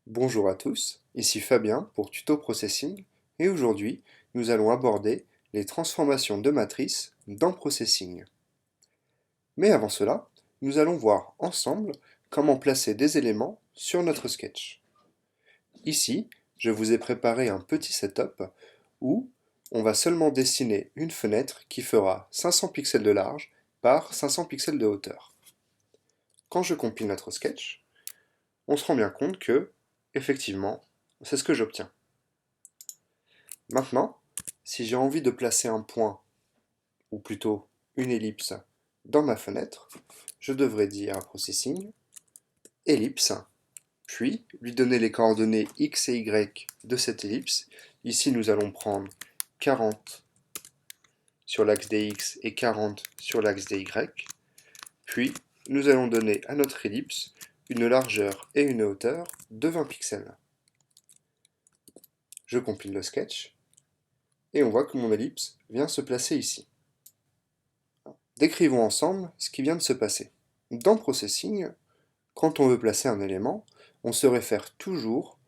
Bonjour à tous, ici Fabien pour Tuto Processing et aujourd'hui nous allons aborder les transformations de matrices dans Processing. Mais avant cela, nous allons voir ensemble comment placer des éléments sur notre sketch. Ici, je vous ai préparé un petit setup où on va seulement dessiner une fenêtre qui fera 500 pixels de large par 500 pixels de hauteur. Quand je compile notre sketch, on se rend bien compte que, effectivement, c'est ce que j'obtiens. Maintenant, si j'ai envie de placer un point, ou plutôt une ellipse, dans ma fenêtre, je devrais dire à Processing, ellipse, puis lui donner les coordonnées x et y de cette ellipse. Ici, nous allons prendre 40 sur l'axe des x et 40 sur l'axe des y. Puis, nous allons donner à notre ellipse une largeur et une hauteur de 20 pixels. Je compile le sketch, et on voit que mon ellipse vient se placer ici. Décrivons ensemble ce qui vient de se passer. Dans Processing, quand on veut placer un élément, on se réfère toujours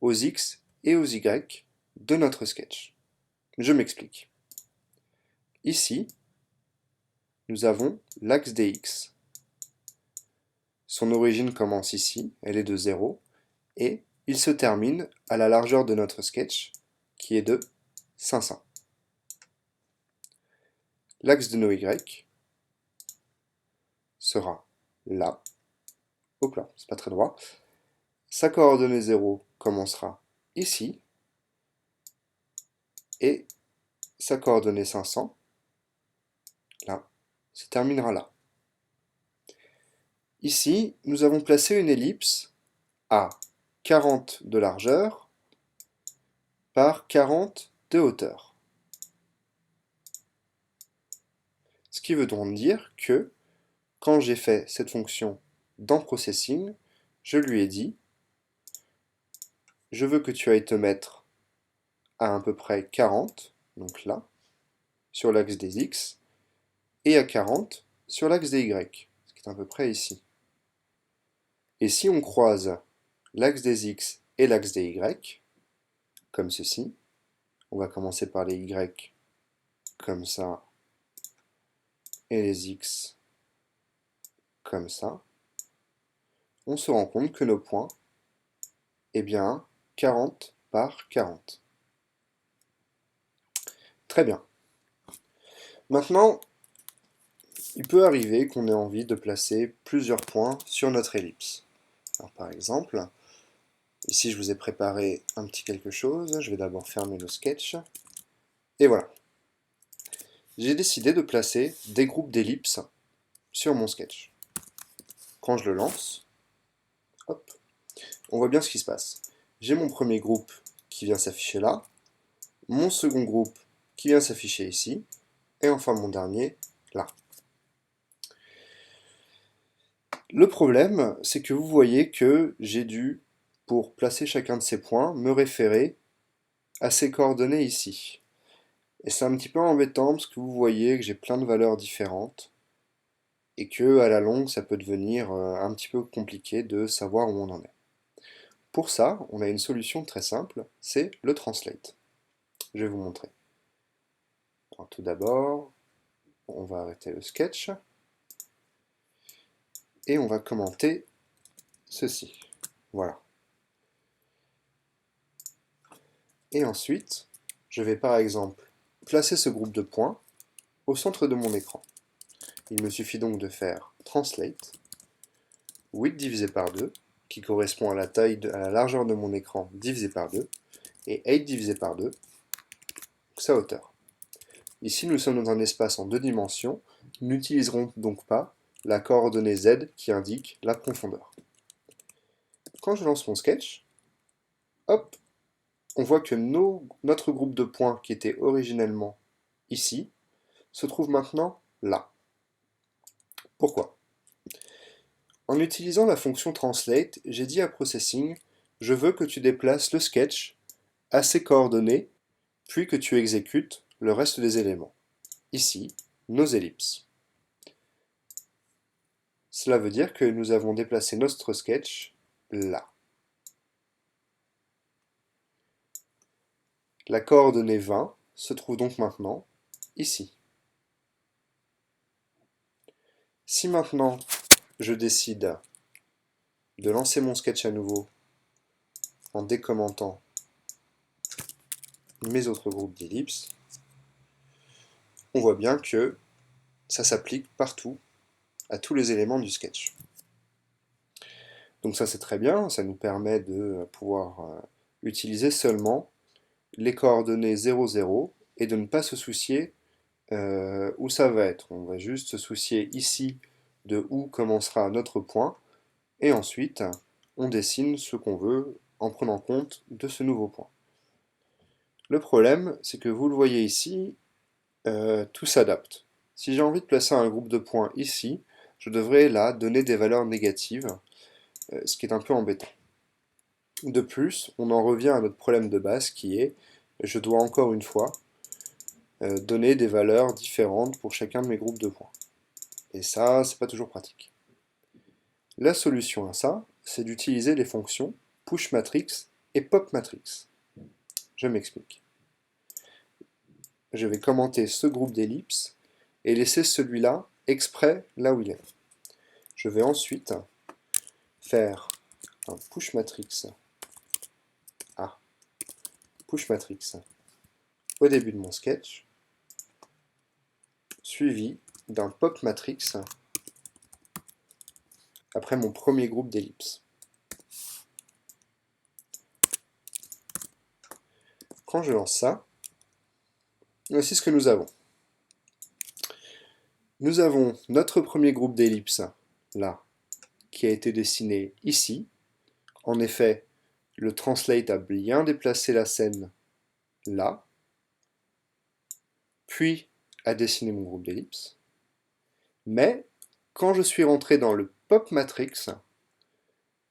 aux x et aux y de notre sketch. Je m'explique. Ici, nous avons l'axe des x. Son origine commence ici, elle est de 0, et il se termine à la largeur de notre sketch, qui est de 500. L'axe de nos y sera là. Hop là, c'est pas très droit. Sa coordonnée 0 commencera ici, et sa coordonnée 500, là, se terminera là. Ici, nous avons placé une ellipse à 40 de largeur par 40 de hauteur. Ce qui veut donc dire que, quand j'ai fait cette fonction dans Processing, je lui ai dit, je veux que tu ailles te mettre à peu près 40, donc là, sur l'axe des x, et à 40 sur l'axe des y, ce qui est à peu près ici. Et si on croise l'axe des x et l'axe des y, comme ceci, on va commencer par les y comme ça, et les x comme ça, on se rend compte que nos points, eh bien, 40 par 40. Très bien. Maintenant, il peut arriver qu'on ait envie de placer plusieurs points sur notre ellipse. Alors, par exemple, ici je vous ai préparé un petit quelque chose, je vais d'abord fermer le sketch, et voilà. J'ai décidé de placer des groupes d'ellipses sur mon sketch. Quand je le lance, hop, on voit bien ce qui se passe. J'ai mon premier groupe qui vient s'afficher là, mon second groupe qui vient s'afficher ici, et enfin mon dernier là. Le problème, c'est que vous voyez que j'ai dû, pour placer chacun de ces points, me référer à ces coordonnées ici. Et c'est un petit peu embêtant parce que vous voyez que j'ai plein de valeurs différentes et que à la longue, ça peut devenir un petit peu compliqué de savoir où on en est. Pour ça, on a une solution très simple, c'est le translate. Je vais vous montrer. Alors, tout d'abord, on va arrêter le sketch et on va commenter ceci. Voilà. Et ensuite, je vais par exemple placer ce groupe de points au centre de mon écran. Il me suffit donc de faire translate, width divisé par 2, qui correspond à à la largeur de mon écran divisé par 2, et height divisé par 2, sa hauteur. Ici, nous sommes dans un espace en deux dimensions, nous n'utiliserons donc pas la coordonnée z qui indique la profondeur. Quand je lance mon sketch, hop, on voit que notre groupe de points qui était originellement ici se trouve maintenant là. Pourquoi? En utilisant la fonction translate, j'ai dit à Processing, je veux que tu déplaces le sketch à ces coordonnées, puis que tu exécutes le reste des éléments. Ici, nos ellipses. Cela veut dire que nous avons déplacé notre sketch là. La coordonnée 20 se trouve donc maintenant ici. Si maintenant je décide de lancer mon sketch à nouveau en décommentant mes autres groupes d'ellipses, on voit bien que ça s'applique partout à tous les éléments du sketch. Donc ça c'est très bien, ça nous permet de pouvoir utiliser seulement les coordonnées 0, 0 et de ne pas se soucier où ça va être. On va juste se soucier ici de où commencera notre point et ensuite on dessine ce qu'on veut en prenant compte de ce nouveau point. Le problème, c'est que vous le voyez ici, tout s'adapte. Si j'ai envie de placer un groupe de points ici, je devrais là donner des valeurs négatives, ce qui est un peu embêtant. De plus, on en revient à notre problème de base qui est, je dois encore une fois donner des valeurs différentes pour chacun de mes groupes de points. Et ça, c'est pas toujours pratique. La solution à ça, c'est d'utiliser les fonctions pushMatrix et popMatrix. Je m'explique. Je vais commenter ce groupe d'ellipses et laisser celui-là exprès là où il est. Je vais ensuite faire un pushMatrix au début de mon sketch, suivi d'un popMatrix après mon premier groupe d'ellipses. Quand je lance ça, voici ce que nous avons. Nous avons notre premier groupe d'ellipses, là, qui a été dessiné ici. En effet, le translate a bien déplacé la scène là, puis a dessiné mon groupe d'ellipses. Mais, quand je suis rentré dans le popMatrix,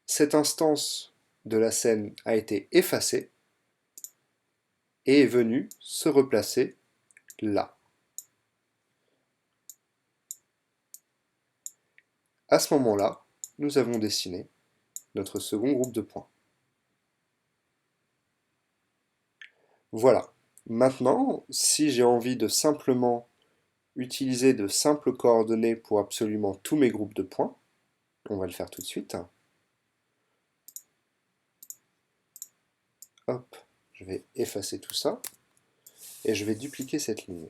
cette instance de la scène a été effacée et est venue se replacer là. À ce moment-là, nous avons dessiné notre second groupe de points. Voilà. Maintenant, si j'ai envie de simplement utiliser de simples coordonnées pour absolument tous mes groupes de points, on va le faire tout de suite. Hop, je vais effacer tout ça et je vais dupliquer cette ligne.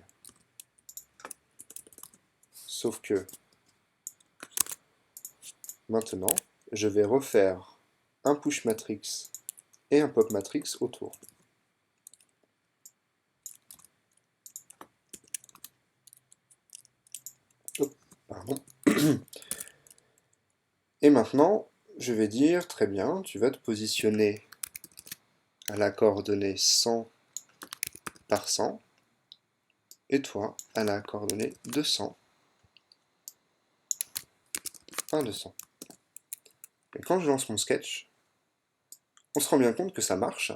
Sauf que maintenant, je vais refaire un pushMatrix et un popMatrix autour. Oh, pardon. Et maintenant, je vais dire, très bien, tu vas te positionner à la coordonnée 100 par 100, et toi à la coordonnée 200 par 200. Et quand je lance mon sketch, on se rend bien compte que ça marche.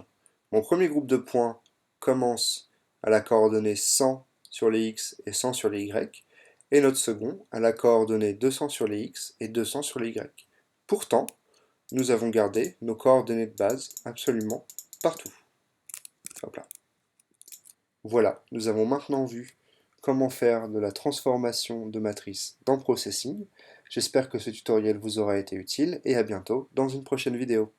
Mon premier groupe de points commence à la coordonnée 100 sur les x et 100 sur les y, et notre second à la coordonnée 200 sur les x et 200 sur les y. Pourtant, nous avons gardé nos coordonnées de base absolument partout. Hop là. Voilà, nous avons maintenant vu comment faire de la transformation de matrice dans Processing. J'espère que ce tutoriel vous aura été utile et à bientôt dans une prochaine vidéo.